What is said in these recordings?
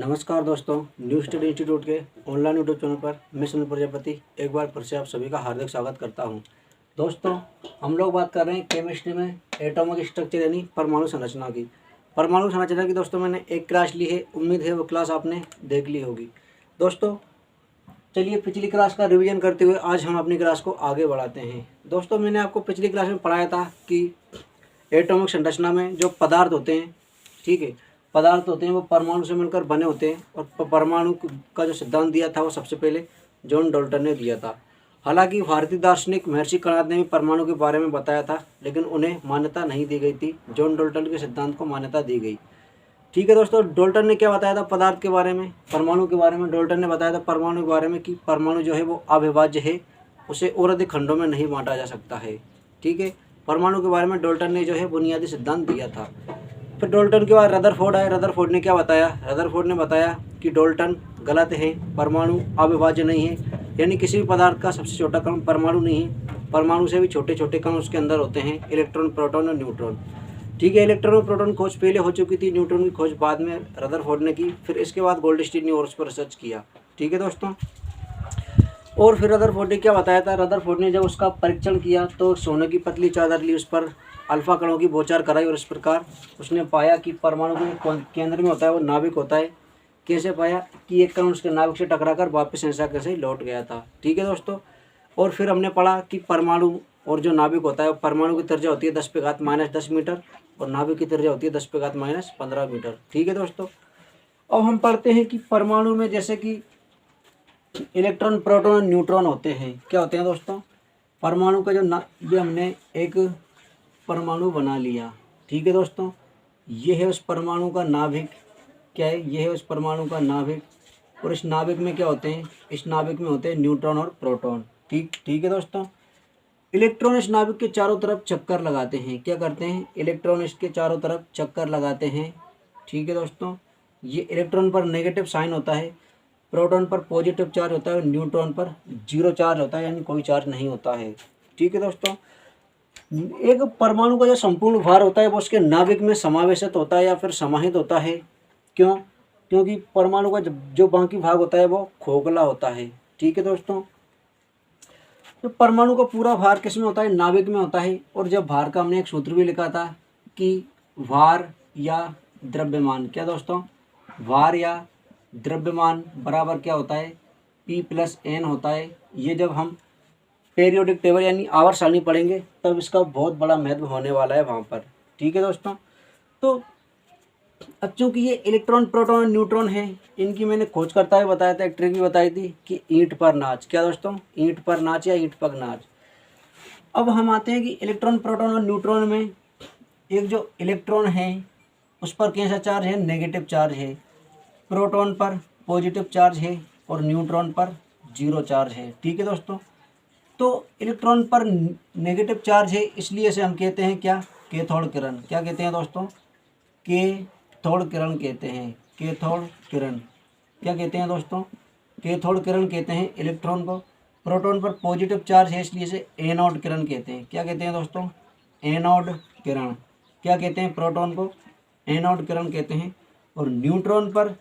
नमस्कार दोस्तों, new study institute के ऑनलाइन यूट्यूब चैनल पर मैं सुनील प्रजापति एक बार फिर से आप सभी का हार्दिक स्वागत करता हूं। दोस्तों, हम लोग बात कर रहे हैं केमिस्ट्री में एटॉमिक स्ट्रक्चर यानी परमाणु संरचना की। परमाणु संरचना की दोस्तों मैंने एक क्लास ली है, उम्मीद है वो क्लास आपने देख ली होगी। दोस्तों चलिए पिछली क्लास का रिवीजन करते हुए आज हम अपनी क्लास को आगे बढ़ाते हैं। दोस्तों मैंने आपको पिछली क्लास में पढ़ाया था कि एटॉमिक संरचना में जो पदार्थ होते हैं, ठीक है, पदार्थ होते हैं वो परमाणु से मिलकर बने होते हैं। और परमाणु का जो सिद्धांत दिया था वो सबसे पहले जॉन डाल्टन ने दिया था। हालांकि भारतीय दार्शनिक महर्षि कर्णाद ने भी परमाणु के बारे में बताया था, लेकिन उन्हें मान्यता नहीं दी गई थी। जॉन डाल्टन के सिद्धांत को मान्यता दी गई। ठीक है दोस्तों, डाल्टन ने क्या बताया था पदार्थ के बारे में, परमाणु के बारे में। डाल्टन ने बताया था परमाणु के बारे में कि परमाणु जो है वो अविभाज्य है, उसे और अधिक खंडों में नहीं बांटा जा सकता है। ठीक है, परमाणु के बारे में डाल्टन ने जो है बुनियादी सिद्धांत दिया था। फिर डाल्टन के बाद रदरफोर्ड आए। रदरफोर्ड ने क्या बताया? रदरफोर्ड ने बताया कि डाल्टन गलत है, परमाणु अविभाज्य नहीं है, यानी किसी भी पदार्थ का सबसे छोटा कण परमाणु नहीं है। परमाणु से भी छोटे छोटे कण उसके अंदर होते हैं, इलेक्ट्रॉन, प्रोटॉन और न्यूट्रॉन। ठीक है, इलेक्ट्रॉन और प्रोटॉन खोज पहले हो चुकी थी, न्यूट्रॉन की खोज बाद में रदरफोर्ड ने की। फिर इसके बाद गोल्डस्टीन ने और उस पर रिसर्च किया। ठीक है दोस्तों, और फिर रदरफोर्ड ने क्या बताया था? रदरफोर्ड ने जब उसका परीक्षण किया तो सोने की पतली चादर ली, उस पर अल्फा कणों की बौछार कराई और इस प्रकार उसने पाया कि परमाणु के केंद्र में होता है वो नाभिक होता है। कैसे पाया? कि एक कण उसके नाभिक से टकराकर वापस ऐसा कैसे लौट गया था। ठीक है दोस्तों, और फिर हमने पढ़ा कि परमाणु और जो नाभिक होता है, परमाणु की त्रिज्या होती है 10⁻⁻10 मीटर और नाभिक की त्रिज्या होती है 10⁻⁻15 मीटर। ठीक है दोस्तों, अब हम पढ़ते हैं कि परमाणु में जैसे कि इलेक्ट्रॉन, प्रोटॉन और न्यूट्रॉन होते हैं। क्या होते हैं दोस्तों? परमाणु का ये हमने एक परमाणु बना लिया। ठीक है दोस्तों, ये है उस परमाणु का नाभिक। क्या है? ये है उस परमाणु का नाभिक। और इस नाभिक में क्या होते हैं? इस नाभिक में होते हैं न्यूट्रॉन और प्रोटॉन। ठीक है दोस्तों, इलेक्ट्रॉन इस नाभिक के चारों तरफ चक्कर लगाते हैं। क्या करते हैं? इलेक्ट्रॉन इसके चारों तरफ चक्कर लगाते हैं। ठीक है दोस्तों, ये इलेक्ट्रॉन पर नेगेटिव साइन होता है, प्रोटॉन पर पॉजिटिव चार्ज होता है और न्यूट्रॉन पर जीरो चार्ज होता है, यानी कोई चार्ज नहीं होता है। ठीक है दोस्तों, एक परमाणु का जो संपूर्ण भार होता है वो उसके नाभिक में समावेशित होता है या फिर समाहित होता है। क्यों? क्योंकि परमाणु का जो बाकी भाग होता है वो खोखला होता है। ठीक है दोस्तों, तो परमाणु का पूरा भार किस में होता है? नाभिक में होता है। और जब भार का हमने एक सूत्र भी लिखा था कि भार या द्रव्यमान, क्या दोस्तों? भार या द्रव्यमान बराबर क्या होता है? P+N होता है। ये जब हम पीरियोडिक टेबल यानी आवर्त सारणी पढ़ेंगे तब इसका बहुत बड़ा महत्व होने वाला है वहाँ पर। ठीक है दोस्तों, तो अब चूँकि ये इलेक्ट्रॉन, प्रोटॉन और न्यूट्रॉन है, इनकी मैंने खोज करता हुआ बताया था, एक ट्रिक भी बताई थी कि ईंट पर नाच। क्या दोस्तों? ईंट पर नाच या ईंट पर नाच। अब हम आते हैं कि इलेक्ट्रॉन, प्रोटॉन और न्यूट्रॉन में एक जो इलेक्ट्रॉन है उस पर कैसा चार्ज है? नेगेटिव चार्ज है। प्रोटॉन पर पॉजिटिव चार्ज है और न्यूट्रॉन पर जीरो चार्ज है। ठीक है दोस्तों, तो इलेक्ट्रॉन पर नेगेटिव चार्ज है, इसलिए इसे हम कहते हैं क्या? कैथोड किरण। क्या कहते हैं दोस्तों? कैथोड किरण कहते हैं। कैथोड किरण क्या कहते हैं दोस्तों? कैथोड किरण कहते हैं इलेक्ट्रॉन को। प्रोटॉन पर पॉजिटिव चार्ज है, इसलिए इसे एनोड किरण कहते हैं। क्या कहते हैं दोस्तों? एनोड किरण। क्या कहते हैं? प्रोटॉन को एनोड किरण कहते हैं। और न्यूट्रॉन पर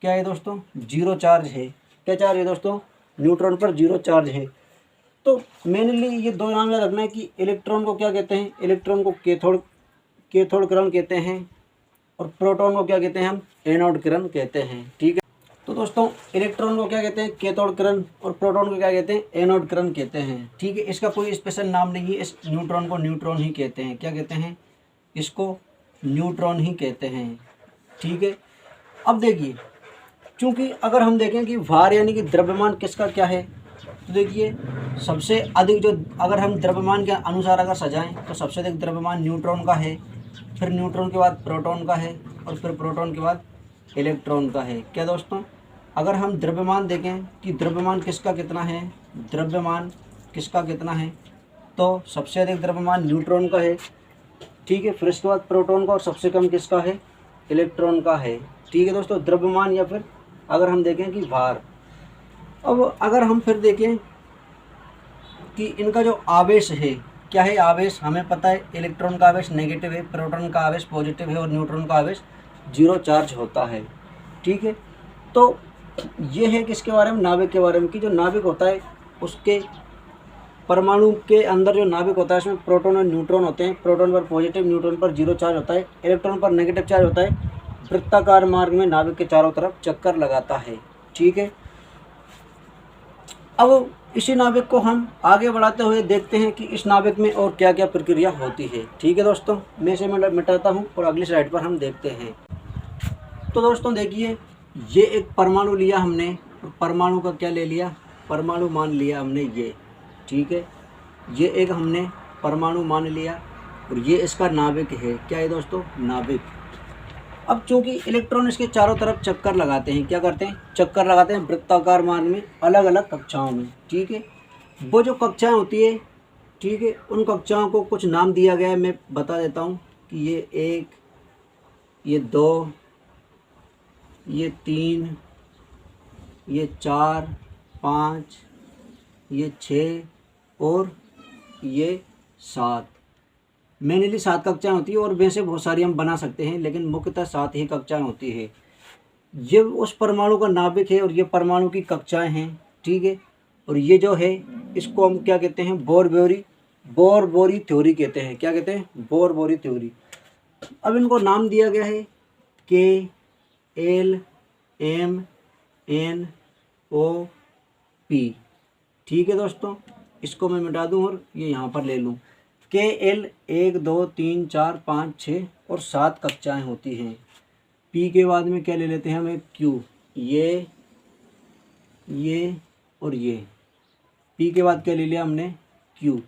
क्या है दोस्तों? जीरो चार्ज है। क्या चार्ज है दोस्तों? न्यूट्रॉन पर जीरो चार्ज है। तो मेनली ये दो नाम याद रखना है कि इलेक्ट्रॉन को क्या कहते हैं? इलेक्ट्रॉन को कैथोड किरण कहते हैं और प्रोटॉन को क्या कहते हैं? हम एनोड किरण कहते हैं। ठीक है, तो दोस्तों इलेक्ट्रॉन को क्या कहते हैं? कैथोड किरण और प्रोटॉन को क्या कहते हैं? एनोड किरण कहते हैं। ठीक है, इसका कोई स्पेशल नाम नहीं है। इस न्यूट्रॉन को न्यूट्रॉन ही कहते हैं। क्या कहते हैं? इसको न्यूट्रॉन ही कहते हैं। ठीक है, अब देखिए, चूँकि अगर हम देखें कि भार यानी कि द्रव्यमान किसका क्या है, तो देखिए सबसे अधिक जो, अगर हम द्रव्यमान के अनुसार अगर सजाएं तो सबसे अधिक द्रव्यमान न्यूट्रॉन का है, फिर न्यूट्रॉन के बाद प्रोटॉन का है और फिर प्रोटॉन के बाद इलेक्ट्रॉन का है। क्या दोस्तों? अगर हम द्रव्यमान देखें कि द्रव्यमान किसका कितना है, द्रव्यमान किसका कितना है, तो सबसे अधिक द्रव्यमान न्यूट्रॉन का है। ठीक है, फिर इसके बाद प्रोटॉन का और सबसे कम किसका है? इलेक्ट्रॉन का है। ठीक है दोस्तों, द्रव्यमान या फिर अगर हम देखें कि भार। अब अगर हम फिर देखें कि इनका जो आवेश है, क्या है आवेश? हमें पता है इलेक्ट्रॉन का आवेश नेगेटिव है, प्रोटॉन का आवेश पॉजिटिव है और न्यूट्रॉन का आवेश जीरो चार्ज होता है। ठीक है, तो ये है किसके बारे में, नाभिक के बारे में, कि जो नाभिक होता है उसके परमाणु के अंदर जो नाभिक होता है उसमें प्रोटॉन और न्यूट्रॉन होते हैं। प्रोटॉन पर पॉजिटिव, न्यूट्रॉन पर जीरो चार्ज होता है, इलेक्ट्रॉन पर नेगेटिव चार्ज होता है। वृत्ताकार मार्ग में नाभिक के चारों तरफ चक्कर लगाता है। ठीक है, अब इसी नाभिक को हम आगे बढ़ाते हुए देखते हैं कि इस नाभिक में और क्या क्या प्रक्रिया होती है। ठीक है दोस्तों, मैं इसे मिटाता हूँ और अगली स्लाइड पर हम देखते हैं। तो दोस्तों देखिए, ये एक परमाणु लिया हमने, परमाणु का क्या ले लिया, परमाणु मान लिया हमने ये। ठीक है, ये एक हमने परमाणु मान लिया और ये इसका नाभिक है। क्या है दोस्तों, नाभिक। अब चूंकि इलेक्ट्रॉन इसके चारों तरफ चक्कर लगाते हैं, क्या करते हैं, चक्कर लगाते हैं वृत्ताकार मार्ग में अलग अलग कक्षाओं में। ठीक है, वो जो कक्षाएं होती है, ठीक है, उन कक्षाओं को कुछ नाम दिया गया है, मैं बता देता हूँ कि ये 1, ये 2, ये 3, ये 4, 5, ये 6 और ये 7। मेनली 7 कक्षाएँ होती है और वैसे बहुत सारी हम बना सकते हैं, लेकिन मुख्यतः 7 ही कक्षाएँ होती है। ये उस परमाणु का नाभिक है और ये परमाणु की कक्षाएँ हैं। ठीक है, और ये जो है इसको हम क्या कहते हैं, बोर बोरी थ्योरी कहते हैं। क्या कहते हैं, बोर बोरी थ्योरी। अब इनको नाम दिया गया है KLMNOP। ठीक है दोस्तों, इसको मैं मिटा दूं और ये यहाँ पर ले लूँ। KL 1 2 3 4 5 6 और 7 कक्षाएँ होती हैं। P के बाद में क्या ले लेते हैं हम, एक Q, ये और ये। P के बाद क्या ले लिया हमने, Q।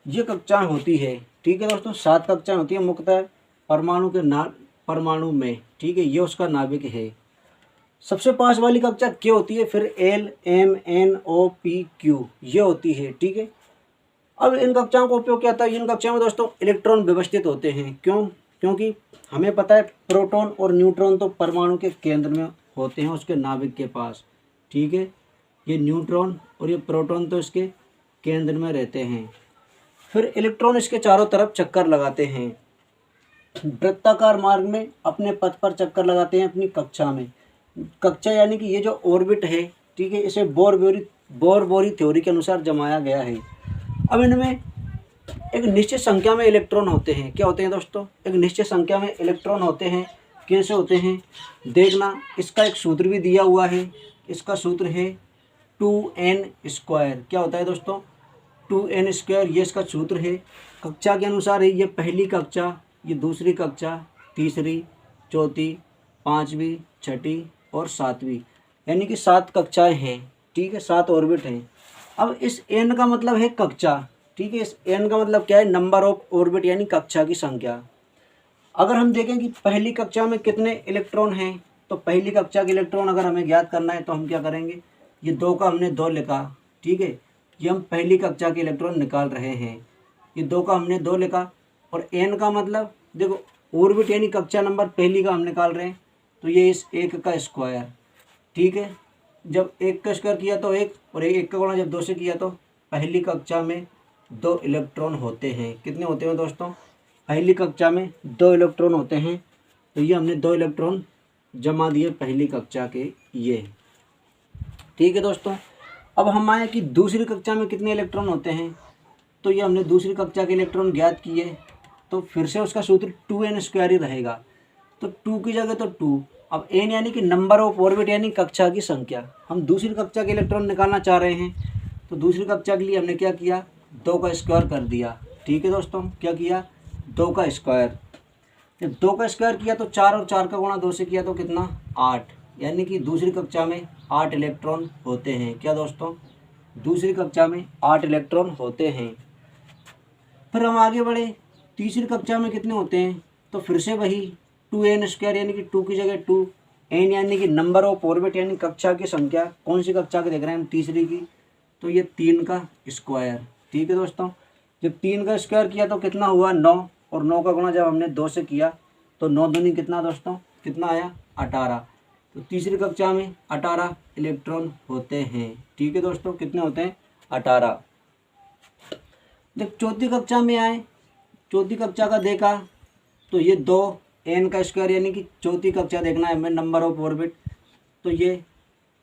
ये कक्षाएँ होती है। ठीक है दोस्तों, 7 कक्षाएँ होती है मुख्यतः परमाणु में। ठीक है, ये उसका नाभिक है। सबसे पास वाली कक्षा क्या होती है, फिर LMNOPQ ये होती है। ठीक है, अब इन कक्षाओं का उपयोग क्या होता है, इन कक्षाओं में दोस्तों इलेक्ट्रॉन व्यवस्थित होते हैं। क्योंकि हमें पता है प्रोटॉन और न्यूट्रॉन तो परमाणु के केंद्र में होते हैं, उसके नाभिक के पास। ठीक है, ये न्यूट्रॉन और ये प्रोटॉन तो इसके केंद्र में रहते हैं। फिर इलेक्ट्रॉन इसके चारों तरफ चक्कर लगाते हैं, वृत्ताकार मार्ग में अपने पथ पर चक्कर लगाते हैं अपनी कक्षा में। कक्षा यानी कि ये जो ऑर्बिट है, ठीक है, इसे बोर बोरी थ्योरी के अनुसार जमाया गया है। अब इनमें एक निश्चित संख्या में इलेक्ट्रॉन होते हैं। क्या होते हैं दोस्तों, एक निश्चित संख्या में इलेक्ट्रॉन होते हैं। कैसे होते हैं देखना, इसका एक सूत्र भी दिया हुआ है। इसका सूत्र है 2n²। क्या होता है दोस्तों, 2n², ये इसका सूत्र है। कक्षा के अनुसार है, ये पहली कक्षा, ये दूसरी कक्षा, तीसरी, चौथी, पाँचवीं, छठी और सातवीं, यानी कि 7 कक्षाएँ हैं। ठीक है, 7 ऑर्बिट हैं। अब इस n का मतलब है कक्षा। ठीक है, इस n का मतलब क्या है, नंबर ऑफ ऑर्बिट यानी कक्षा की संख्या। अगर हम देखें कि पहली कक्षा में कितने इलेक्ट्रॉन हैं, तो पहली कक्षा के इलेक्ट्रॉन अगर हमें ज्ञात करना है तो हम क्या करेंगे, ये 2 का हमने 2 लिखा। ठीक है, ये हम पहली कक्षा के इलेक्ट्रॉन निकाल रहे हैं। ये 2 का हमने 2 लिखा और n का मतलब देखो ऑर्बिट यानी कक्षा नंबर पहली का हम निकाल रहे हैं, तो ये इस 1 का स्क्वायर। ठीक है, जब 1 का स्क्वायर किया तो 1 और 1 का गुणा जब 2 से किया तो पहली कक्षा में 2 इलेक्ट्रॉन होते हैं। कितने होते हैं दोस्तों, पहली कक्षा में 2 इलेक्ट्रॉन होते हैं। तो ये हमने 2 इलेक्ट्रॉन जमा दिए पहली कक्षा के ये। ठीक है दोस्तों, अब हम आए कि दूसरी कक्षा में कितने इलेक्ट्रॉन होते हैं, तो ये हमने दूसरी कक्षा के इलेक्ट्रॉन ज्ञात किए, तो फिर से उसका सूत्र 2n² ही रहेगा। तो 2 की जगह तो 2। अब n यानी कि नंबर ऑफ ऑर्बिट यानी कक्षा की संख्या। हम दूसरी कक्षा के इलेक्ट्रॉन निकालना चाह रहे हैं, तो दूसरी कक्षा के लिए हमने क्या किया, 2 का स्क्वायर कर दिया। ठीक है दोस्तों, क्या किया, 2 का स्क्वायर। जब 2 का स्क्वायर किया तो 4 और 4 का गुणा 2 से किया तो कितना, 8, यानी कि दूसरी कक्षा में 8 इलेक्ट्रॉन होते हैं। क्या दोस्तों, दूसरी कक्षा में 8 इलेक्ट्रॉन होते हैं। फिर हम आगे बढ़े, तीसरी कक्षा में कितने होते हैं, तो फिर से वही 2n² यानी कि 2 की जगह 2, n यानी कि नंबर ऑफ ऑर्बिट यानी कक्षा की संख्या। कौन सी कक्षा की देख रहे हैं हम, तीसरी की, तो ये 3 का स्क्वायर। ठीक है दोस्तों, जब 3 का स्क्वायर किया तो कितना हुआ, 9, और 9 का गुणा जब हमने 2 से किया तो 9 दूनी कितना दोस्तों, कितना आया, 18। तो तीसरी कक्षा में 18 इलेक्ट्रॉन होते हैं। ठीक है दोस्तों, कितने होते हैं, 18। जब चौथी कक्षा में आए, चौथी कक्षा का देखा तो ये 2 n² यानी कि चौथी कक्षा देखना है हमें, नंबर ऑफ ऑर्बिट। तो ये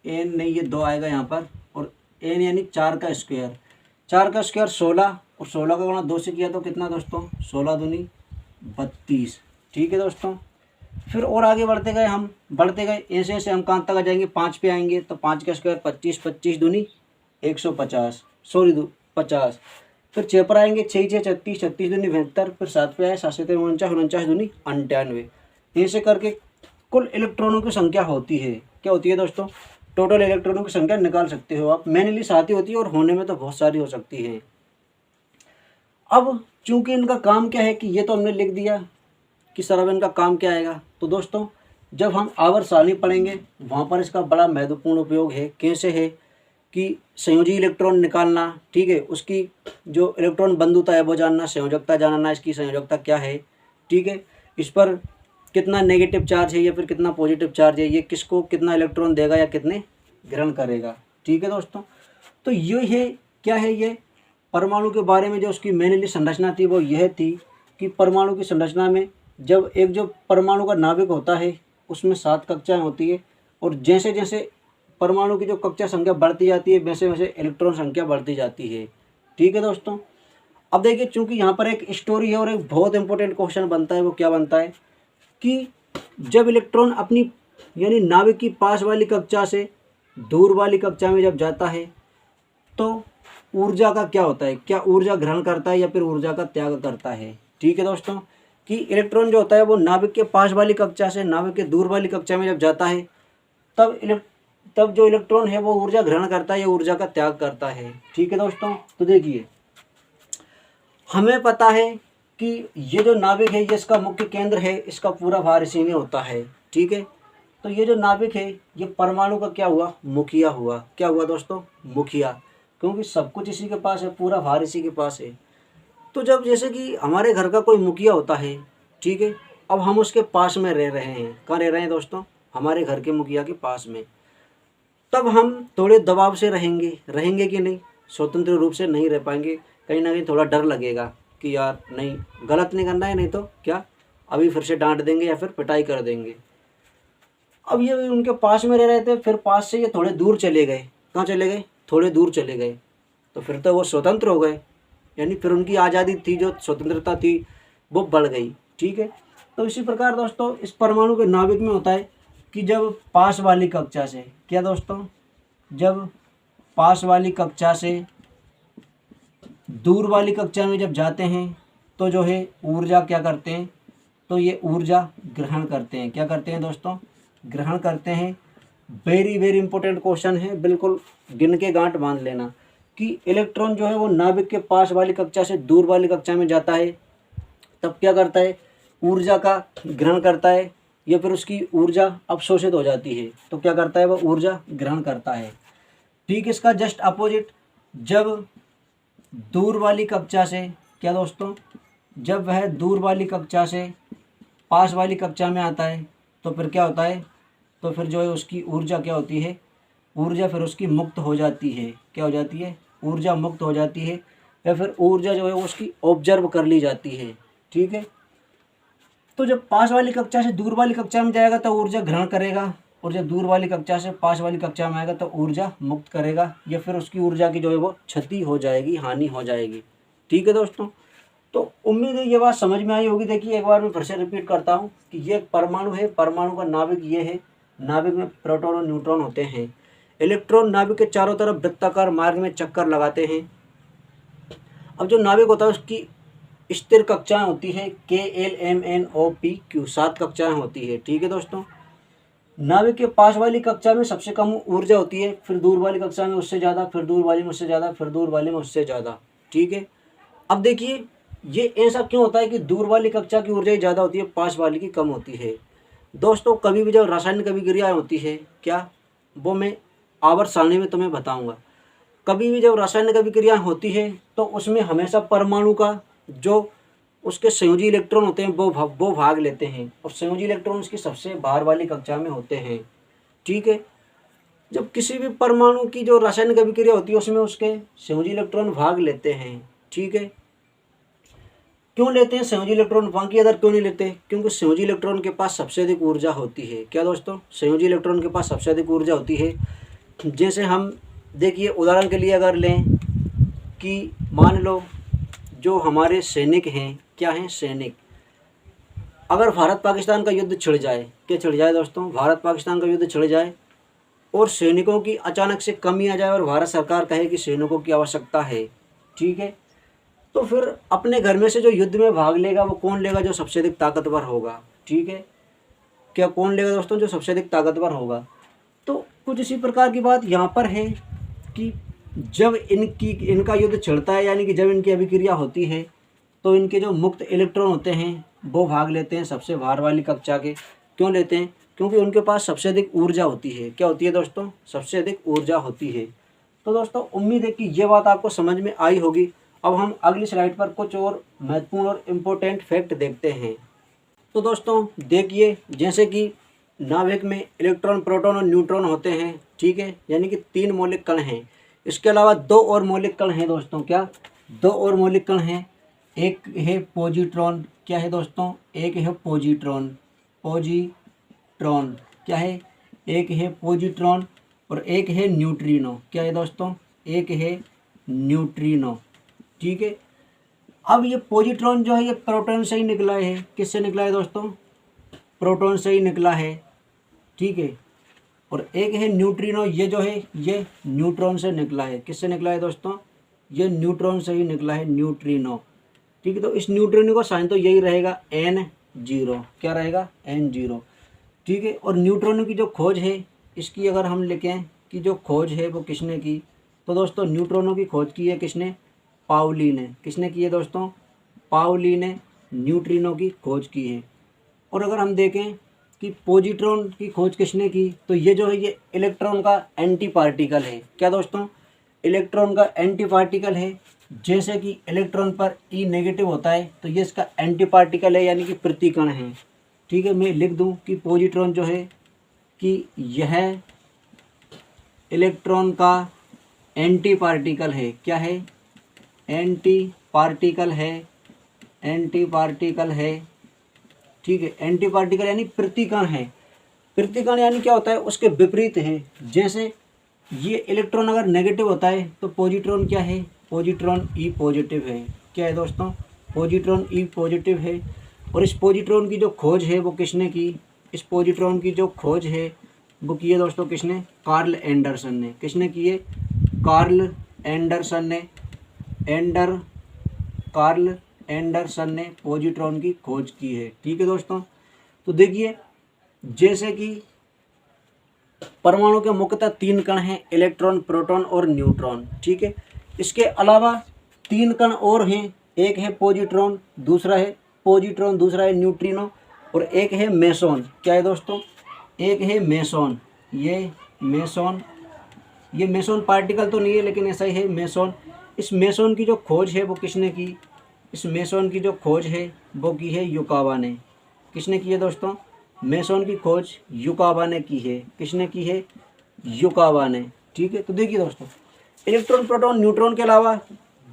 n नहीं, ये 2 आएगा यहाँ पर, और n यानी 4 का स्क्वायर, 4 का स्क्वायर 16, और 16 का गुणा 2 से किया तो कितना दोस्तों, 16 दूनी 32। ठीक है दोस्तों, फिर और आगे बढ़ते गए, हम बढ़ते गए ऐसे ऐसे हम कहाँ तक आ जाएंगे, 5 पे आएंगे, तो 5 का स्क्वायर 25, 25 दूनी 150, सॉरी 50। फिर 6 पर आएंगे, 6 6 36, 36 दूनी 72, फिर 7 पे आए, 7 से 49, 49 दूनी 98। ऐसे करके कुल इलेक्ट्रॉनों की संख्या होती है, क्या होती है दोस्तों, टोटल इलेक्ट्रॉनों की संख्या निकाल सकते हो आप। मैनुअली 7 ही होती है और होने में तो बहुत सारी हो सकती है। अब चूंकि इनका काम क्या है कि ये तो हमने लिख दिया कि सर अब इनका काम क्या आएगा, तो दोस्तों जब हम आवर्त सारणी पढ़ेंगे वहाँ पर इसका बड़ा महत्वपूर्ण उपयोग है। कैसे है कि संयोजी इलेक्ट्रॉन निकालना, ठीक है, उसकी जो इलेक्ट्रॉन बंधुता है वो जानना, संयोजकता जानना, इसकी संयोजकता क्या है, ठीक है, इस पर कितना नेगेटिव चार्ज है या फिर कितना पॉजिटिव चार्ज है, ये किसको कितना इलेक्ट्रॉन देगा या कितने ग्रहण करेगा। ठीक है दोस्तों, तो ये है क्या है, ये परमाणु के बारे में जो उसकी मेनली संरचना थी वो यह थी कि परमाणु की संरचना में जब एक जो परमाणु का नाभिक होता है उसमें 7 कक्षाएं होती है, और जैसे जैसे परमाणु की जो कक्षा संख्या बढ़ती जाती है वैसे वैसे इलेक्ट्रॉन संख्या बढ़ती जाती है। ठीक है दोस्तों, अब देखिए चूंकि यहाँ पर एक स्टोरी है और एक बहुत इंपॉर्टेंट क्वेश्चन बनता है, वो क्या बनता है कि जब इलेक्ट्रॉन अपनी यानी नाभिक की पास वाली कक्षा से दूर वाली कक्षा में जब जाता है तो ऊर्जा का क्या होता है, क्या ऊर्जा ग्रहण करता है या फिर ऊर्जा का त्याग करता है। ठीक है दोस्तों, कि इलेक्ट्रॉन जो होता है वो नाभिक के पास वाली कक्षा से नाभिक के दूर वाली कक्षा में जब जाता है तब जो इलेक्ट्रॉन है वो ऊर्जा ग्रहण करता है या ऊर्जा का त्याग करता है। ठीक है दोस्तों, तो देखिए हमें पता है कि ये जो नाभिक है ये इसका मुख्य केंद्र है, इसका पूरा भार इसी में होता है। ठीक है, तो ये जो नाभिक है ये परमाणु का क्या हुआ, मुखिया हुआ। क्या हुआ दोस्तों, मुखिया, क्योंकि सब कुछ इसी के पास है, पूरा भार इसी के पास है। तो जब जैसे कि हमारे घर का कोई मुखिया होता है, ठीक है, अब हम उसके पास में रह रहे हैं, कहाँ रह रहे हैं दोस्तों, हमारे घर के मुखिया के पास में, तब हम थोड़े दबाव से रहेंगे कि नहीं, स्वतंत्र रूप से नहीं रह पाएंगे, कहीं ना कहीं थोड़ा डर लगेगा कि यार नहीं गलत नहीं करना है, नहीं तो क्या अभी फिर से डांट देंगे या फिर पिटाई कर देंगे। अब ये उनके पास में रह रहे थे, फिर पास से ये थोड़े दूर चले गए, कहाँ चले गए, थोड़े दूर चले गए, तो फिर तो वो स्वतंत्र हो गए, यानी फिर उनकी आज़ादी थी, जो स्वतंत्रता थी वो बढ़ गई। ठीक है, तो इसी प्रकार दोस्तों इस परमाणु के नाभिक में होता है कि जब पास वाली कक्षा से, क्या दोस्तों, जब पास वाली कक्षा से दूर वाली कक्षा में जब जाते हैं तो जो है ऊर्जा क्या करते हैं, तो ये ऊर्जा ग्रहण करते हैं। क्या करते हैं दोस्तों, ग्रहण करते हैं। वेरी वेरी इंपॉर्टेंट क्वेश्चन है, बिल्कुल गिन के गांठ बांध लेना कि इलेक्ट्रॉन जो है वो नाभिक के पास वाली कक्षा से दूर वाली कक्षा में जाता है तब क्या करता है, ऊर्जा का ग्रहण करता है या फिर उसकी ऊर्जा अवशोषित हो जाती है, तो क्या करता है, वो ऊर्जा ग्रहण करता है। ठीक, इसका जस्ट अपोजिट, जब दूर वाली कक्षा से, क्या दोस्तों, जब वह दूर वाली कक्षा से पास वाली कक्षा में आता है तो फिर क्या होता है, तो फिर जो है उसकी ऊर्जा क्या होती है, ऊर्जा फिर उसकी मुक्त हो जाती है। क्या हो जाती है, ऊर्जा मुक्त हो जाती है, या फिर ऊर्जा जो है उसकी ऑब्जर्व कर ली जाती है। ठीक है, तो जब पास वाली कक्षा से दूर वाली कक्षा में जाएगा तो ऊर्जा ग्रहण करेगा, और जब दूर वाली कक्षा से पास वाली कक्षा में आएगा तो ऊर्जा मुक्त करेगा, या फिर उसकी ऊर्जा की जो है वो क्षति हो जाएगी, हानि हो जाएगी। ठीक है दोस्तों, तो उम्मीद है ये बात समझ में आई होगी। देखिए एक बार मैं फिर से रिपीट करता हूँ कि ये एक परमाणु है, परमाणु का नाभिक ये है, नाभिक में प्रोटॉन और न्यूट्रॉन होते हैं। इलेक्ट्रॉन नाभिक के चारों तरफ वृत्ताकार मार्ग में चक्कर लगाते हैं। अब जो नाभिक होता है उसकी स्थिर कक्षाएं होती है KLMNOP Q, 7 कक्षाएं होती है। ठीक है दोस्तों, नाभिक के पास वाली कक्षा में सबसे कम ऊर्जा होती है, फिर दूर वाली कक्षा में उससे ज़्यादा, फिर दूर वाली में उससे ज़्यादा, फिर दूर वाली में उससे ज़्यादा। ठीक है, अब देखिए ये ऐसा क्यों होता है कि दूर वाली कक्षा की ऊर्जा ज़्यादा होती है, पास वाली की कम होती है। दोस्तों कभी भी जब रासायनिक अभिक्रियाएँ होती है, क्या वो मैं आवर्त सारणी में तुम्हें बताऊँगा, कभी भी जब रासायनिक अभिक्रियाएँ होती है तो उसमें हमेशा परमाणु का जो उसके संयोजी इलेक्ट्रॉन होते हैं वो भाग लेते हैं, और संयोजी इलेक्ट्रॉन उसकी सबसे बाहर वाली कक्षा में होते हैं। ठीक है, जब किसी भी परमाणु की जो रासायनिक अभिक्रिया होती है उसमें उसके संयोजी इलेक्ट्रॉन भाग लेते हैं। ठीक है, क्यों लेते हैं संयोजी इलेक्ट्रॉन, बाकी अदर क्यों नहीं लेते? क्योंकि संयोजी इलेक्ट्रॉन के पास सबसे अधिक ऊर्जा होती है। क्या दोस्तों? संयोजी इलेक्ट्रॉन के पास सबसे अधिक ऊर्जा होती है। जैसे हम देखिए उदाहरण के लिए अगर लें कि मान लो जो हमारे सैनिक हैं, क्या हैं? सैनिक। अगर भारत पाकिस्तान का युद्ध छिड़ जाए, क्या छिड़ जाए दोस्तों? भारत पाकिस्तान का युद्ध छिड़ जाए और सैनिकों की अचानक से कमी आ जाए और भारत सरकार कहे कि सैनिकों की आवश्यकता है, ठीक है, तो फिर अपने घर में से जो युद्ध में भाग लेगा वो कौन लेगा? जो सबसे अधिक ताकतवर होगा, ठीक है। क्या कौन लेगा दोस्तों? जो सबसे अधिक ताकतवर होगा। तो कुछ इसी प्रकार की बात यहाँ पर है कि जब इनका युद्ध छिड़ता है, यानी कि जब इनकी अभिक्रिया होती है, तो इनके जो मुक्त इलेक्ट्रॉन होते हैं वो भाग लेते हैं सबसे बाहर वाली कक्षा के। क्यों लेते हैं? क्योंकि उनके पास सबसे अधिक ऊर्जा होती है। क्या होती है दोस्तों? सबसे अधिक ऊर्जा होती है। तो दोस्तों उम्मीद है कि ये बात आपको समझ में आई होगी। अब हम अगली स्लाइड पर कुछ और महत्वपूर्ण और इम्पोर्टेंट फैक्ट देखते हैं। तो दोस्तों देखिए, जैसे कि नाभिक में इलेक्ट्रॉन, प्रोटॉन और न्यूट्रॉन होते हैं, ठीक है, यानी कि 3 मौलिक कण हैं। इसके अलावा 2 और मौलिक कण हैं दोस्तों। क्या? 2 और मौलिक कण हैं। एक है पॉजिट्रॉन। क्या है दोस्तों? एक है पॉजिट्रॉन। पॉजिट्रॉन क्या है? एक है पॉजिट्रॉन और एक है न्यूट्रिनो। क्या है दोस्तों? एक है न्यूट्रिनो, ठीक है। अब ये पॉजिट्रॉन जो है ये प्रोटॉन से ही निकला है। किससे निकला है दोस्तों? प्रोटॉन से ही निकला है, ठीक है। और एक है न्यूट्रिनो, ये जो है ये न्यूट्रॉन से निकला है। किससे निकला है दोस्तों? ये न्यूट्रॉन से ही निकला है, न्यूट्रिनो, ठीक है। तो इस न्यूट्रिनो का साइन तो यही रहेगा N0। क्या रहेगा? N0, ठीक है। और न्यूट्रॉनों की जो खोज है, इसकी अगर हम लिखें कि जो खोज है वो किसने की, तो दोस्तों न्यूट्रॉनों की खोज की है किसने? पाउली ने। किसने की है दोस्तों? पाउली ने न्यूट्रिनो की खोज की है। और अगर हम देखें कि पॉजिट्रॉन की खोज किसने की, तो ये जो है ये इलेक्ट्रॉन का एंटी पार्टिकल है। क्या दोस्तों? इलेक्ट्रॉन का एंटी पार्टिकल है। जैसे कि इलेक्ट्रॉन पर ई नेगेटिव होता है तो ये इसका एंटी पार्टिकल है, यानी कि प्रतिकण है, ठीक है। मैं लिख दूं कि पॉजिट्रॉन जो है कि यह इलेक्ट्रॉन का एंटी पार्टिकल है। क्या है? एंटी पार्टिकल है, एंटी पार्टिकल है, ठीक है। एंटी पार्टिकल यानी प्रतिकण है। प्रतिकण यानी क्या होता है? उसके विपरीत है। जैसे ये इलेक्ट्रॉन अगर नेगेटिव होता है तो पॉजिट्रॉन क्या है? पॉजिट्रॉन ई पॉजिटिव है। क्या है दोस्तों? पॉजिट्रॉन ई पॉजिटिव है। और इस पॉजिट्रॉन की जो खोज है वो किसने की? इस पॉजिट्रॉन की जो खोज है वो की है दोस्तों किसने? कार्ल एंडरसन ने। किसने की है? कार्ल एंडरसन ने। कार्ल एंडरसन ने पॉजिट्रॉन की खोज की है, ठीक है दोस्तों। तो देखिए, जैसे कि परमाणु के मुख्यतः 3 कण हैं, इलेक्ट्रॉन, प्रोटॉन और न्यूट्रॉन, ठीक है। इसके अलावा 3 कण और हैं। एक है पॉजिट्रॉन, दूसरा है न्यूट्रिनो और एक है मेसॉन। क्या है दोस्तों? एक है मेसॉन। ये मेसॉन पार्टिकल तो नहीं है लेकिन ऐसा ही है, मेसॉन। इस मेसॉन की जो खोज है वो किसने की? इस मेसॉन की जो खोज है वो की है युकावा ने। किसने की है दोस्तों? मेसॉन की खोज युकावा ने की है। किसने की है? युकावा ने, ठीक है। तो देखिए दोस्तों, इलेक्ट्रॉन, प्रोटॉन, न्यूट्रॉन के अलावा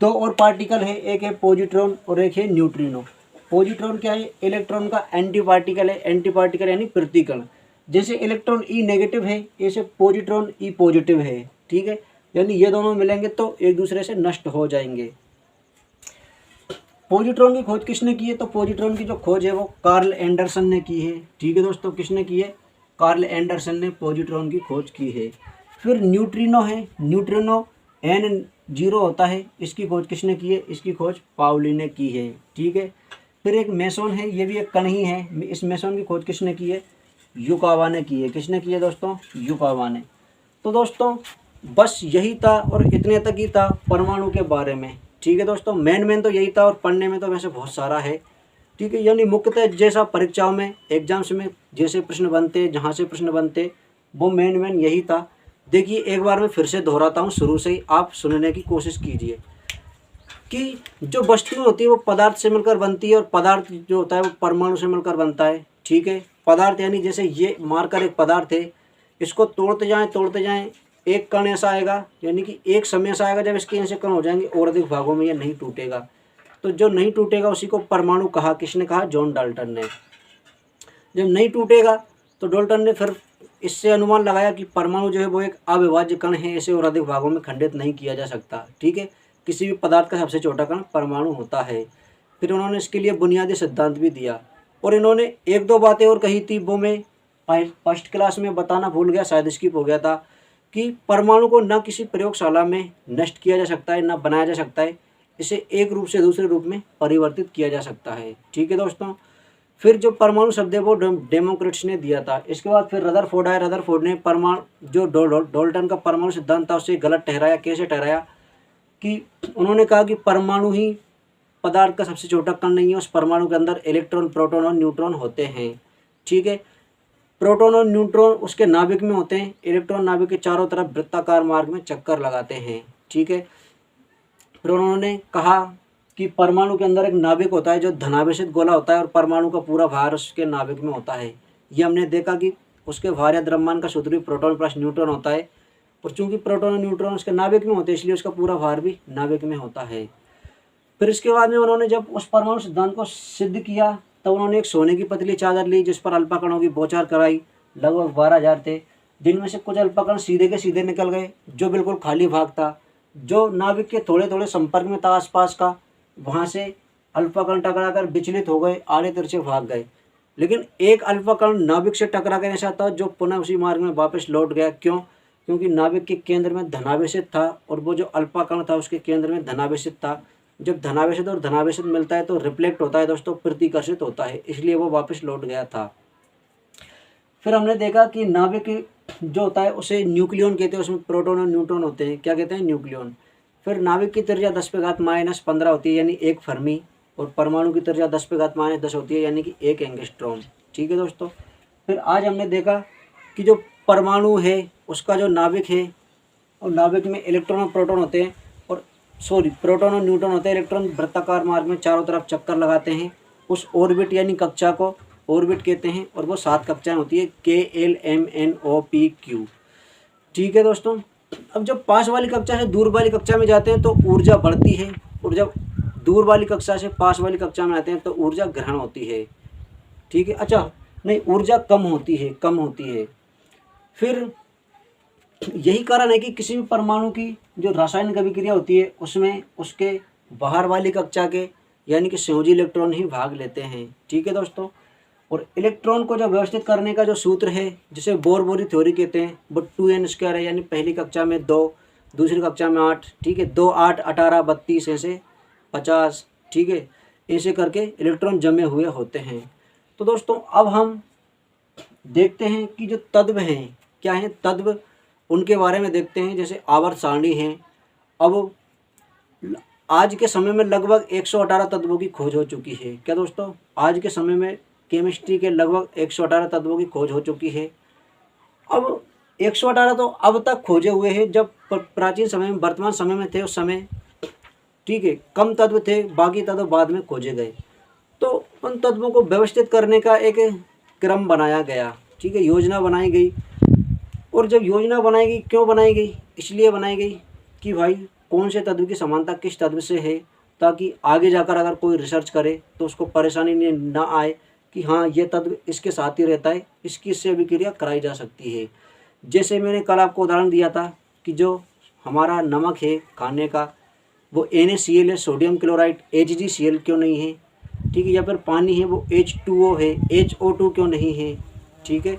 2 और पार्टिकल है। एक है पॉजिट्रॉन और एक है न्यूट्रिनो। पॉजिट्रॉन क्या है? इलेक्ट्रॉन का एंटी पार्टिकल है। एंटी पार्टिकल यानी प्रतिकण। जैसे इलेक्ट्रॉन ई नेगेटिव है, ऐसे पॉजिट्रॉन ई पॉजिटिव है, ठीक है। यानी ये दोनों मिलेंगे तो एक दूसरे से नष्ट हो जाएंगे। पॉजिट्रॉन की खोज किसने की है? तो पॉजिट्रॉन की जो खोज है वो कार्ल एंडरसन ने की है, ठीक है दोस्तों। किसने की है? कार्ल एंडरसन ने पॉजिट्रॉन की खोज की है। फिर न्यूट्रिनो है। न्यूट्रिनो N0 होता है, इसकी खोज किसने की है? इसकी खोज पाउली ने की है, ठीक है। फिर एक मेसॉन है, ये भी एक कण ही है। इस मेसॉन की खोज किसने की है? युकावा ने की है। किसने की है दोस्तों? युकावा ने। तो दोस्तों बस यही था और इतने तक ही था परमाणु के बारे में, ठीक है दोस्तों। मेन तो यही था और पढ़ने में तो वैसे बहुत सारा है, ठीक है। यानी मुख्यतः जैसा परीक्षाओं में, एग्जाम्स में जैसे प्रश्न बनते, जहाँ से प्रश्न बनते, वो मेन यही था। देखिए एक बार मैं फिर से दोहराता हूँ, शुरू से ही आप सुनने की कोशिश कीजिए कि जो वस्तु होती है वो पदार्थ से मिलकर बनती है और पदार्थ जो होता है वो परमाणु से मिलकर बनता है, ठीक है। पदार्थ यानी जैसे ये मारकर एक पदार्थ है, इसको तोड़ते जाएं एक कण ऐसा आएगा, यानी कि एक समय ऐसा आएगा जब इसके ऐसे कण हो जाएंगे और अधिक भागों में ये नहीं टूटेगा। तो जो नहीं टूटेगा उसी को परमाणु कहा। किसने कहा? जॉन डाल्टन ने। जब नहीं टूटेगा तो डाल्टन ने फिर इससे अनुमान लगाया कि परमाणु जो है वो एक अविभाज्य कण है, इसे और अधिक भागों में खंडित नहीं किया जा सकता। ठीक है, किसी भी पदार्थ का सबसे छोटा कण परमाणु होता है। फिर उन्होंने इसके लिए बुनियादी सिद्धांत भी दिया और इन्होंने एक दो बातें और कही थी, वो मैं फर्स्ट क्लास में बताना भूल गया, शायद स्किप हो गया था, कि परमाणु को न किसी प्रयोगशाला में नष्ट किया जा सकता है, न बनाया जा सकता है, इसे एक रूप से दूसरे रूप में परिवर्तित किया जा सकता है। ठीक है दोस्तों, फिर जो परमाणु शब्द है वो डेमोक्रिटस ने दिया था। इसके बाद फिर रदरफोर्ड आया। रदरफोर्ड ने परमाणु जो डाल्टन का परमाणु सिद्धांत था उसे गलत ठहराया। कैसे ठहराया? कि उन्होंने कहा कि परमाणु ही पदार्थ का सबसे छोटा कण नहीं है, उस परमाणु के अंदर इलेक्ट्रॉन, प्रोटॉन और न्यूट्रॉन होते हैं। ठीक है, प्रोटॉन और न्यूट्रॉन उसके नाभिक में होते हैं, इलेक्ट्रॉन नाभिक के चारों तरफ वृत्ताकार मार्ग में चक्कर लगाते हैं। ठीक है, फिर उन्होंने कहा कि परमाणु के अंदर एक नाभिक होता है जो धनावेशित गोला होता है और परमाणु का पूरा भार उसके नाभिक में होता है। ये हमने देखा कि उसके भार या द्रव्यमान का सूत्र भी प्रोटॉन प्लस न्यूट्रॉन होता है, और चूंकि प्रोटॉन और न्यूट्रॉन उसके नाभिक में होते हैं इसलिए उसका पूरा भार भी नाभिक में होता है। फिर इसके बाद में उन्होंने जब उस परमाणु सिद्धांत को सिद्ध किया तब उन्होंने एक सोने की पतली चादर ली जिस पर अल्फा कणों की बौछार कराई। लगभग 12,000 थे, जिनमें से कुछ अल्फा कण सीधे के सीधे निकल गए, जो बिल्कुल खाली भाग था, जो नाभिक के थोड़े थोड़े संपर्क में था आसपास का, वहाँ से अल्फा कण टकराकर विचलित हो गए, आड़े तिरछे भाग गए। लेकिन एक अल्फा कण नाभिक से टकरा कर ऐसा था जो पुनः उसी मार्ग में वापस लौट गया। क्यों? क्योंकि नाभिक के केंद्र में धनावेशित था और वो जो अल्फा कण था उसके केंद्र में धनावेशित था। जब धनावेशित और धनावेशित मिलता है तो रिफ्लेक्ट होता है दोस्तों, प्रतिकर्षित होता है, इसलिए वो वापस लौट गया था। फिर हमने देखा कि नाभिक जो होता है उसे न्यूक्लियन कहते हैं, उसमें प्रोटॉन और न्यूट्रॉन होते हैं। क्या कहते हैं? न्यूक्लियन। फिर नाभिक की त्रिज्या 10⁻⁻15 होती है यानी 1 फर्मी, और परमाणु की त्रिज्या 10⁻10 होती है यानी कि 1 एंगस्ट्रॉम। ठीक है दोस्तों, फिर आज हमने देखा कि जो परमाणु है उसका जो नाभिक है और नाभिक में इलेक्ट्रॉन और प्रोटॉन होते हैं, प्रोटॉन और न्यूट्रॉन होते हैं। इलेक्ट्रॉन वृत्ताकार मार्ग में चारों तरफ चक्कर लगाते हैं, उस ऑर्बिट यानी कक्षा को ऑर्बिट कहते हैं, और वो 7 कक्षाएं होती है, KLMNOPQ। ठीक है दोस्तों, अब जब पास वाली कक्षा से दूर वाली कक्षा में जाते हैं तो ऊर्जा बढ़ती है, और जब दूर वाली कक्षा से पास वाली कक्षा में आते हैं तो ऊर्जा ग्रहण होती है। ठीक है, अच्छा नहीं, ऊर्जा कम होती है। फिर यही कारण है कि किसी भी परमाणु की जो रासायनिक अभिक्रिया होती है उसमें उसके बाहर वाली कक्षा के यानी कि संयोजी इलेक्ट्रॉन ही भाग लेते हैं। ठीक है दोस्तों, और इलेक्ट्रॉन को जो व्यवस्थित करने का जो सूत्र है जिसे बोर-बोरी थ्योरी कहते हैं वो 2n² है, यानी पहली कक्षा में 2, दूसरी कक्षा में 8। ठीक है, 2, 8, 18, 32 ऐसे 50। ठीक है, ऐसे करके इलेक्ट्रॉन जमे हुए होते हैं। तो दोस्तों अब हम देखते हैं कि जो तत्व हैं क्या हैं, तत्व उनके बारे में देखते हैं। जैसे आवर्त सारणी है। अब आज के समय में लगभग 118 तत्वों की खोज हो चुकी है। क्या दोस्तों? आज के समय में केमिस्ट्री के लगभग 118 तत्वों की खोज हो चुकी है। अब 118 तो अब तक खोजे हुए हैं, जब प्राचीन समय में, वर्तमान समय में थे उस समय ठीक है कम तत्व थे, बाकी तत्व बाद में खोजे गए। तो उन तत्वों को व्यवस्थित करने का एक क्रम बनाया गया। ठीक है, योजना बनाई गई। और जब योजना बनाई गई, क्यों बनाई गई? इसलिए बनाई गई कि भाई कौन से तत्व की समानता किस तत्व से है, ताकि आगे जाकर अगर कोई रिसर्च करे तो उसको परेशानी ना आए कि हाँ ये तत्व इसके साथ ही रहता है, इसकी इससे अभिक्रिया कराई जा सकती है। जैसे मैंने कल आपको उदाहरण दिया था कि जो हमारा नमक है खाने का वो NaCl है, सोडियम क्लोराइड, HgCl क्यों नहीं है? ठीक है, या फिर पानी है वो H2O है, HO2 क्यों नहीं है? ठीक है,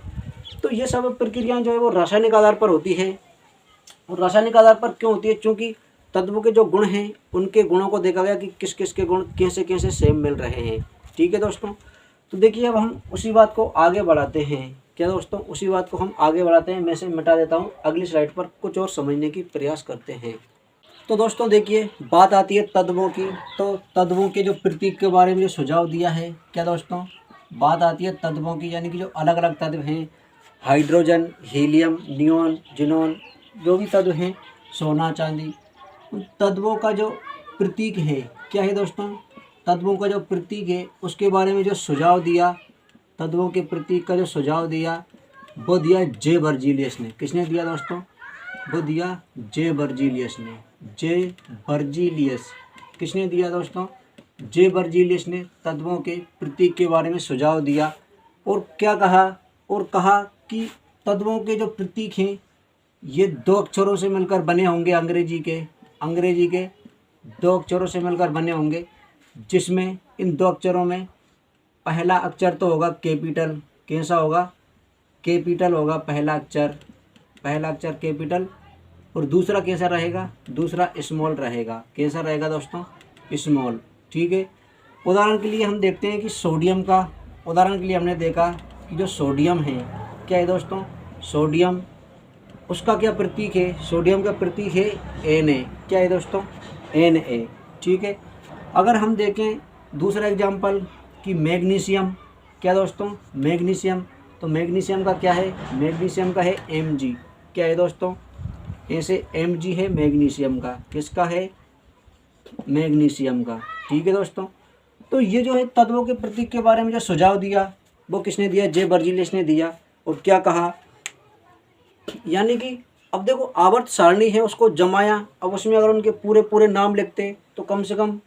तो ये सब प्रक्रियाएं जो है वो रासायनिक आधार पर होती है। और रासायनिक आधार पर क्यों होती है? क्योंकि तत्वों के जो गुण हैं उनके गुणों को देखा गया कि किस किस के गुण कैसे कैसे सेम मिल रहे हैं। ठीक है दोस्तों, तो देखिए अब हम उसी बात को आगे बढ़ाते हैं। क्या दोस्तों? उसी बात को हम आगे बढ़ाते हैं। मैं से मिटा देता हूँ, अगली स्लाइड पर कुछ और समझने की प्रयास करते हैं। तो दोस्तों देखिए, बात आती है तत्वों की। तो तत्वों के जो प्रतीक के बारे में जो सुझाव दिया है, क्या दोस्तों? बात आती है तत्वों की, यानी कि जो अलग अलग तत्व हैं, हाइड्रोजन, हीलियम, नियोन, जिनोन, जो भी तत्व हैं, सोना, चांदी, उन तत्वों का जो प्रतीक है क्या है दोस्तों? तत्वों का जो प्रतीक है उसके बारे में जो सुझाव दिया, तत्वों के प्रतीक का जो सुझाव दिया वो दिया जे बर्जीलियस ने। किसने दिया दोस्तों? वो दिया जे बर्जीलियस ने। जे बर्जीलियस किसने दिया दोस्तों? जे बर्जीलियस ने तत्वों के प्रतीक के बारे में सुझाव दिया और क्या कहा, और कहा कि तत्वों के जो प्रतीक हैं ये दो अक्षरों से मिलकर बने होंगे, अंग्रेजी के दो अक्षरों से मिलकर बने होंगे, जिसमें इन दो अक्षरों में पहला अक्षर तो होगा कैपिटल, कैसा होगा, कैपिटल होगा पहला अक्षर कैपिटल, और दूसरा कैसा रहेगा, दूसरा स्मॉल रहेगा। कैसा रहेगा दोस्तों, स्मॉल। ठीक है, उदाहरण के लिए हम देखते हैं कि सोडियम का, उदाहरण के लिए हमने देखा कि जो सोडियम है, क्या है दोस्तों, सोडियम, उसका क्या प्रतीक है, सोडियम का प्रतीक है Na। क्या है दोस्तों, Na। ठीक है, अगर हम देखें दूसरा एग्जाम्पल कि मैग्नीशियम, क्या दोस्तों, मैग्नीशियम, तो मैग्नीशियम का क्या है, मैग्नीशियम का है Mg। क्या है दोस्तों, ऐसे Mg है मैग्नीशियम का, किसका है, मैग्नीशियम का। ठीक है दोस्तों, तो ये जो है तत्वों के प्रतीक के बारे में जो सुझाव दिया वो किसने दिया, जे बर्जीलियस ने दिया। और क्या कहा, यानी कि अब देखो आवर्त सारणी है उसको जमाया, अब उसमें अगर उनके पूरे पूरे नाम लिखते तो कम से कम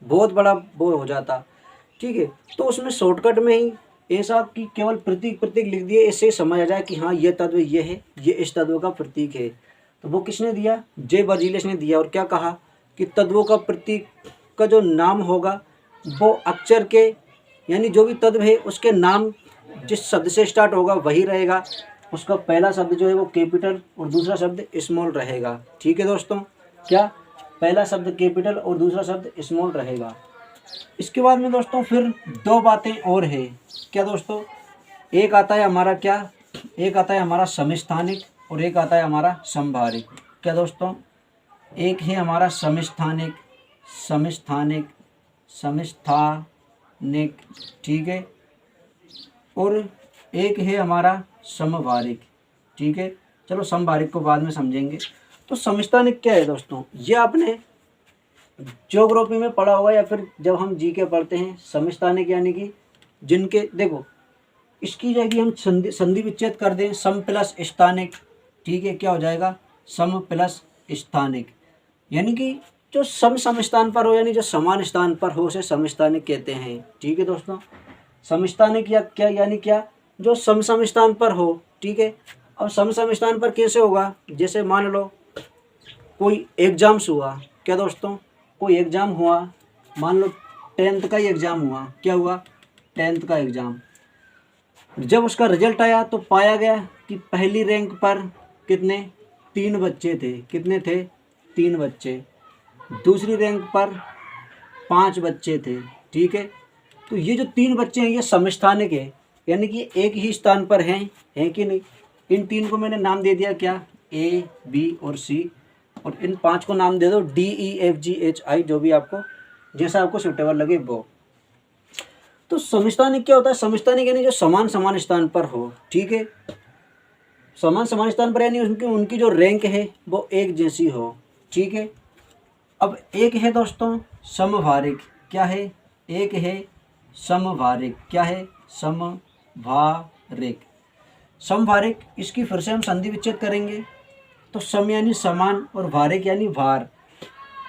बहुत बड़ा वो हो जाता। ठीक है, तो उसमें शॉर्टकट में ही ऐसा कि केवल प्रतीक लिख दिए, इससे समझ आ जाए कि हाँ ये तत्व ये है, ये इस तत्व का प्रतीक है। तो वो किसने दिया, जे बर्जीलियस ने दिया। और क्या कहा कि तत्वों का प्रतीक का जो नाम होगा वो अक्षर के, यानी जो भी तत्व है उसके नाम जिस शब्द से स्टार्ट होगा वही रहेगा, उसका पहला शब्द जो है वो कैपिटल और दूसरा शब्द स्मॉल रहेगा। ठीक है दोस्तों, क्या, पहला शब्द कैपिटल और दूसरा शब्द स्मॉल रहेगा। इसके बाद में दोस्तों फिर दो बातें और है। क्या दोस्तों, एक आता है हमारा क्या, एक आता है हमारा समस्थानिक और एक आता है हमारा समभारिक। क्या दोस्तों, एक है हमारा समस्थानिक, ठीक है, और एक है हमारा समभारिक। ठीक है, चलो समभारिक को बाद में समझेंगे। तो समस्थानिक क्या है दोस्तों, ये आपने ज्योग्राफी में पढ़ा होगा या फिर जब हम जीके पढ़ते हैं। समस्थानिक यानी कि जिनके, देखो इसकी जगह हम संधि विच्छेद कर दें, सम प्लस स्थानिक। ठीक है, क्या हो जाएगा, सम प्लस स्थानिक, यानी कि जो सम स्थान पर हो, यानी जो समान स्थान पर हो उसे समस्थानिक कहते हैं। ठीक है दोस्तों, समस्थानिक या क्या, यानी क्या, जो सम स्थान पर हो। ठीक है, अब सम स्थान पर कैसे होगा, जैसे मान लो कोई एग्जाम्स हुआ। क्या दोस्तों, कोई एग्ज़ाम हुआ, मान लो 10th का ही एग्ज़ाम हुआ। क्या हुआ, 10th का एग्ज़ाम। जब उसका रिजल्ट आया तो पाया गया कि पहली रैंक पर कितने, 3 बच्चे थे। कितने थे, 3 बच्चे। दूसरी रैंक पर 5 बच्चे थे। ठीक है, तो ये जो 3 बच्चे हैं ये समस्थानिक है, यानी कि एक ही स्थान पर हैं कि नहीं। इन 3 को मैंने नाम दे दिया, क्या, A, B और C, और इन 5 को नाम दे दो D, E, F, G, H, I, जो भी आपको, जैसा आपको सूटेबल लगे वो। तो समस्थानिक क्या होता है, समस्थानिक यानी जो समान स्थान पर हो। ठीक है, समान स्थान पर यानी उनकी जो रैंक है वो एक जैसी हो। ठीक है, अब एक है दोस्तों समभारिक। क्या है, एक है समभारिक। क्या है, समभारिक। समभारिक, इसकी फिर से हम संधि विच्छेद करेंगे तो सम यानी समान और भारिक यानी भार,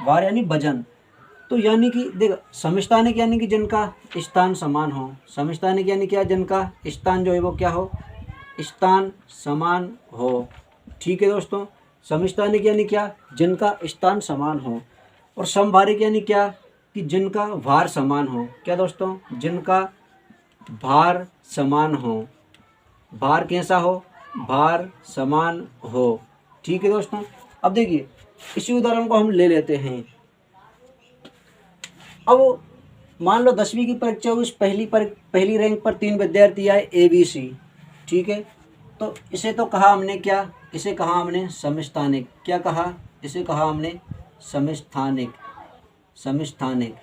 भार यानी वजन। तो यानी कि देख, समस्थानिक यानी कि जिनका स्थान समान हो। समस्थानिक यानी क्या, जिनका स्थान जो है वो क्या हो, स्थान समान हो। ठीक है दोस्तों, समस्थानिक यानी क्या, जिनका स्थान समान हो। और समभारिक यानी क्या, कि जिनका भार समान हो। क्या दोस्तों, जिनका भार समान हो। भार कैसा हो, भार समान हो। ठीक है दोस्तों, अब देखिए इसी उदाहरण को हम ले लेते हैं। अब मान लो 10वीं की परीक्षा हुई, पहली रैंक पर 3 विद्यार्थी आए ABC। ठीक है, तो इसे तो कहा हमने क्या, इसे कहा हमने समस्थानिक। क्या कहा, इसे कहा हमने समस्थानिक।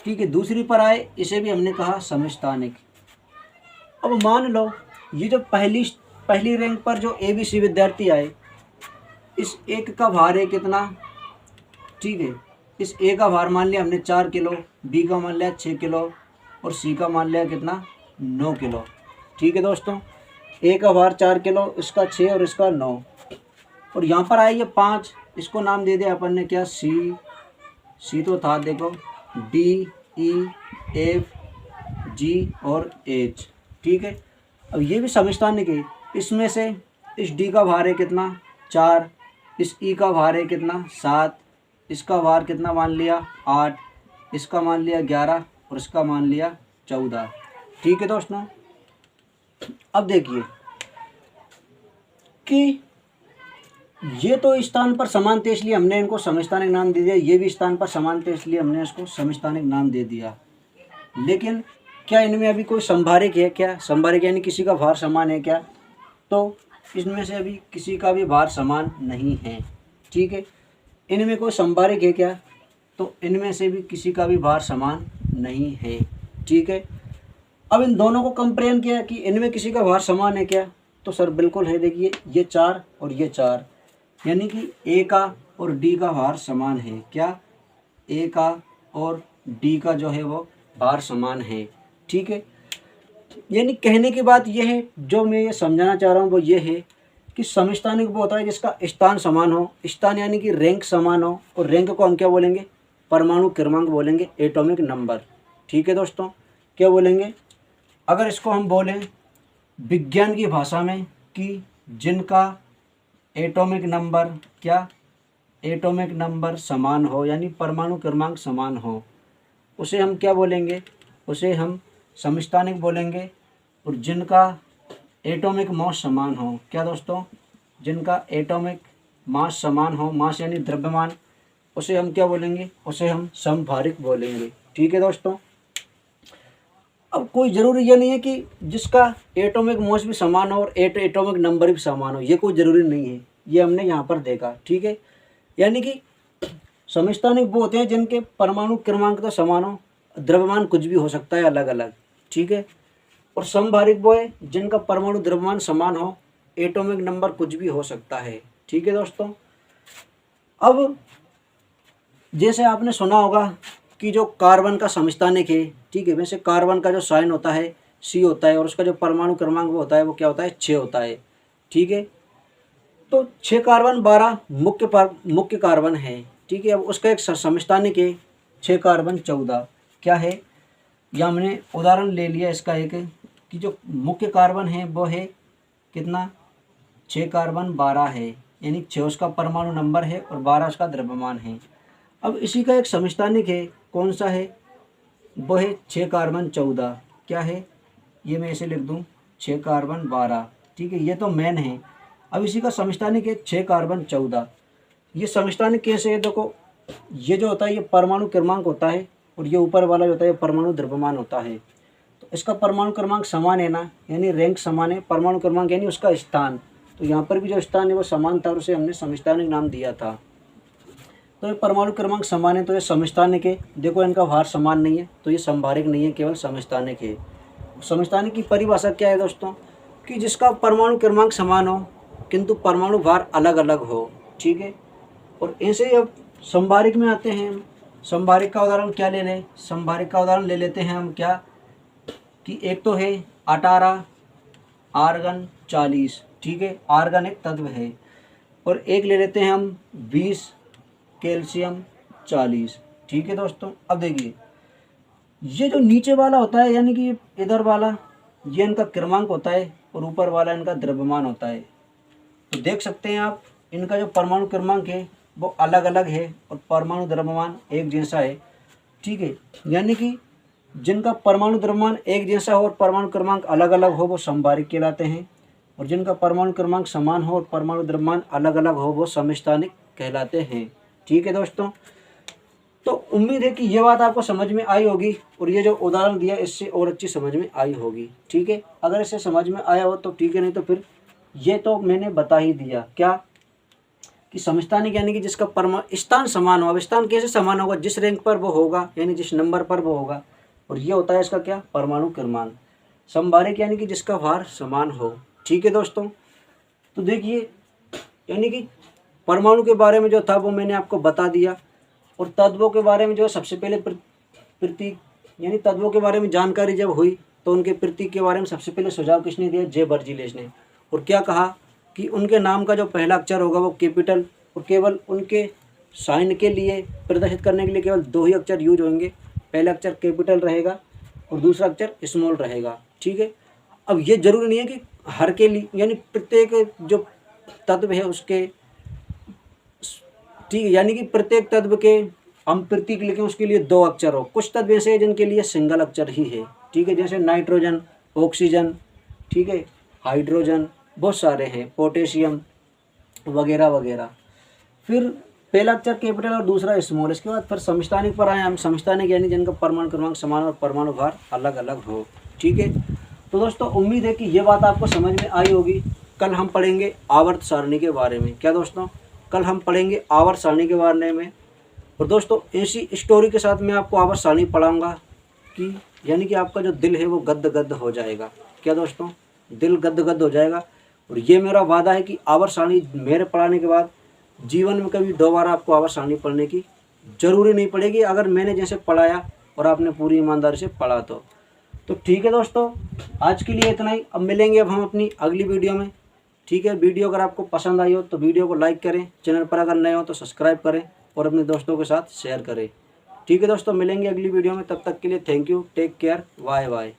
ठीक है, दूसरी पर आए, इसे भी हमने कहा समस्थानिक। अब मान लो ये जो पहली रैंक पर जो ABC विद्यार्थी आए, इस एक का भार है कितना। ठीक है, इस ए का भार मान लिया हमने 4 किलो, बी का मान लिया 6 किलो और सी का मान लिया कितना, 9 किलो। ठीक है दोस्तों, ए का भार 4 किलो, इसका 6 और इसका 9, और यहाँ पर आए ये 5, इसको नाम दे दिया अपन ने क्या, सी तो था, देखो डी, ई, एफ, जी और एच। ठीक है, अब ये भी समस्थानिक है। इसमें से इस डी का भार है कितना 4, इस ई का भार है कितना 7, इसका भार कितना मान लिया 8, इसका मान लिया 11 और इसका मान लिया 14। ठीक है दोस्तों, अब देखिए कि ये तो स्थान पर समान थे इसलिए हमने इनको समस्थानिक नाम दे दिया, ये भी स्थान पर समान थे इसलिए हमने इसको समस्थानिक नाम दे दिया। लेकिन क्या इनमें अभी कोई संभारिक है क्या? संभारिक यानी किसी का भार समान है क्या? तो इसमें से अभी किसी का भी भार समान नहीं है। ठीक है, इनमें कोई संभारिक है क्या? तो इनमें से भी किसी का भी भार समान नहीं है। ठीक है, अब इन दोनों को कंपेयर किया कि इनमें किसी का भार समान है क्या? तो सर बिल्कुल है। देखिए ये 4 और ये 4, यानी कि ए का और डी का भार समान है। क्या? ए का और डी का जो है वो भार समान है। ठीक है, यानी कहने की बात यह है, जो मैं ये समझाना चाह रहा हूँ वो ये है कि समस्थानिक वो होता है जिसका स्थान समान हो। स्थान यानी कि रैंक समान हो, और रैंक को हम क्या बोलेंगे? परमाणु क्रमांक बोलेंगे, एटॉमिक नंबर। ठीक है दोस्तों, क्या बोलेंगे? अगर इसको हम बोलें विज्ञान की भाषा में कि जिनका एटॉमिक नंबर क्या? एटॉमिक नंबर समान हो, यानी परमाणु क्रमांक समान हो, उसे हम क्या बोलेंगे? उसे हम समस्थानिक बोलेंगे। और जिनका एटॉमिक मास समान हो, क्या दोस्तों? जिनका एटॉमिक मास समान हो, मास यानी द्रव्यमान, उसे हम क्या बोलेंगे? उसे हम समभारिक बोलेंगे। ठीक है दोस्तों, अब कोई ज़रूरी ये नहीं है कि जिसका एटॉमिक मास भी समान हो और एटॉमिक नंबर भी समान हो, ये कोई ज़रूरी नहीं है। ये हमने यहाँ पर देखा। ठीक है, यानी कि समस्थानिक वो होते हैं जिनके परमाणु क्रमांक तो समान हो, द्रव्यमान कुछ भी हो सकता है अलग अलग। ठीक है, और समभारिक वो है जिनका परमाणु द्रव्यमान समान हो, एटॉमिक नंबर कुछ भी हो सकता है। ठीक है दोस्तों, अब जैसे आपने सुना होगा कि जो कार्बन का समस्थानिक है, ठीक है, वैसे कार्बन का जो साइन होता है सी होता है, और उसका जो परमाणु क्रमांक वो होता है वो क्या होता है? 6 होता है। ठीक है, तो 6 कार्बन 12 मुख्य कार्बन है। ठीक है, अब उसका एक समस्थानिक है 6 कार्बन 14। क्या है? या हमने उदाहरण ले लिया इसका एक कि जो मुख्य कार्बन है वो है कितना? 6 कार्बन 12 है, यानी 6 उसका परमाणु नंबर है और 12 उसका द्रव्यमान है। अब इसी का एक समस्थानिक है, कौन सा है? वो है 6 कार्बन 14। क्या है? ये मैं ऐसे लिख दूँ 6 कार्बन 12। ठीक है, ये तो मेन है। अब इसी का समस्थानिक है 6 कार्बन 14। ये समस्थानिक कैसे है? देखो, ये जो होता है ये परमाणु क्रमांक होता है, और ये ऊपर वाला जो होता है परमाणु द्रव्यमान होता है। तो इसका परमाणु क्रमांक समान है ना, यानी रैंक समान है। परमाणु क्रमांक यानी उसका स्थान, तो यहाँ पर भी जो स्थान है वो समान था और उसे हमने समस्थानिक नाम दिया था। तो ये परमाणु क्रमांक समान है तो ये समस्थानिक है। देखो इनका भार समान नहीं है तो ये संभारिक नहीं है, केवल समस्थानिक है। समस्थानिक की परिभाषा क्या है दोस्तों? कि जिसका परमाणु क्रमांक समान हो किंतु परमाणु भार अलग अलग हो। ठीक है, और ऐसे ही अब संभारिक में आते हैं हम। संभारिक का उदाहरण क्या ले लें? संभारिक का उदाहरण ले लेते हैं हम क्या कि एक तो है 18 आर्गन 40। ठीक है, आर्गन एक तत्व है। और एक ले लेते हैं हम 20 कैल्शियम 40। ठीक है दोस्तों, अब देखिए ये जो नीचे वाला होता है यानी कि इधर वाला, ये इनका क्रमांक होता है और ऊपर वाला इनका द्रव्यमान होता है। तो देख सकते हैं आप, इनका जो परमाणु क्रमांक है वो अलग अलग है और परमाणु द्रव्यमान एक जैसा है। ठीक है, यानी कि जिनका परमाणु द्रव्यमान एक जैसा हो और परमाणु क्रमांक अलग अलग हो वो समभारिक कहलाते हैं, और जिनका परमाणु क्रमांक समान हो और परमाणु द्रव्यमान अलग अलग हो वो समस्थानिक कहलाते हैं। ठीक है दोस्तों, तो उम्मीद है कि ये बात आपको समझ में आई होगी, और ये जो उदाहरण दिया इससे और अच्छी समझ में आई होगी। ठीक है, अगर इससे समझ में आया हो तो ठीक है, नहीं तो फिर ये तो मैंने बता ही दिया क्या कि समस्थानिक यानी कि जिसका स्थान समान हो। अब स्थान कैसे समान होगा? जिस रैंक पर वो होगा, यानी जिस नंबर पर वो होगा, और ये होता है इसका क्या? परमाणु क्रमांक। समभारिक यानी कि जिसका भार समान हो। ठीक है दोस्तों, तो देखिए यानी कि परमाणु के बारे में जो था वो मैंने आपको बता दिया, और तत्वों के बारे में जो है सबसे पहले प्रतीक यानी तत्वों के बारे में जानकारी जब हुई तो उनके प्रतीक के बारे में सबसे पहले सुझाव किसने दिया? जे बर्जीलेस ने। और क्या कहा कि उनके नाम का जो पहला अक्षर होगा वो कैपिटल, और केवल उनके साइन के लिए प्रदर्शित करने के लिए केवल 2 ही अक्षर यूज होंगे। पहला अक्षर कैपिटल रहेगा और दूसरा अक्षर स्मॉल रहेगा। ठीक है। अब ये जरूरी नहीं है कि हर के लिए, यानी प्रत्येक जो तत्व है उसके, ठीक है, यानी कि प्रत्येक तत्व के हम प्रतीक लिखें उसके लिए 2 अक्षर हो। कुछ तत्व ऐसे हैं जिनके लिए सिंगल अक्षर ही है। ठीक है, जैसे नाइट्रोजन, ऑक्सीजन, ठीक है, हाइड्रोजन, बहुत सारे हैं, पोटेशियम वगैरह वगैरह। फिर पहला अक्षर कैपिटल और दूसरा स्मॉल। इसके बाद फिर समस्थानिक पर आए हम। समस्थानिक यानी जिनका परमाणु क्रमांक समान और परमाणु भार अलग अलग हो। ठीक है, तो दोस्तों उम्मीद है कि ये बात आपको समझ में आई होगी। कल हम पढ़ेंगे आवर्त सारणी के बारे में। क्या दोस्तों, कल हम पढ़ेंगे आवर्त सारणी के बारे में। और दोस्तों ऐसी स्टोरी के साथ मैं आपको आवर्त सारणी पढ़ाऊँगा कि यानी कि आपका जो दिल है वो गद गद हो जाएगा। क्या दोस्तों, दिल गद गद हो जाएगा। और ये मेरा वादा है कि आवर्त सारणी मेरे पढ़ाने के बाद जीवन में कभी दोबारा आपको आवर्त सारणी पढ़ने की ज़रूरी नहीं पड़ेगी, अगर मैंने जैसे पढ़ाया और आपने पूरी ईमानदारी से पढ़ा तो ठीक है दोस्तों, आज के लिए इतना ही। अब मिलेंगे अब हम अपनी अगली वीडियो में। ठीक है, वीडियो अगर आपको पसंद आई हो तो वीडियो को लाइक करें, चैनल पर अगर नए हो तो सब्सक्राइब करें और अपने दोस्तों के साथ शेयर करें। ठीक है दोस्तों, मिलेंगे अगली वीडियो में। तब तक के लिए thank you, take care, bye bye.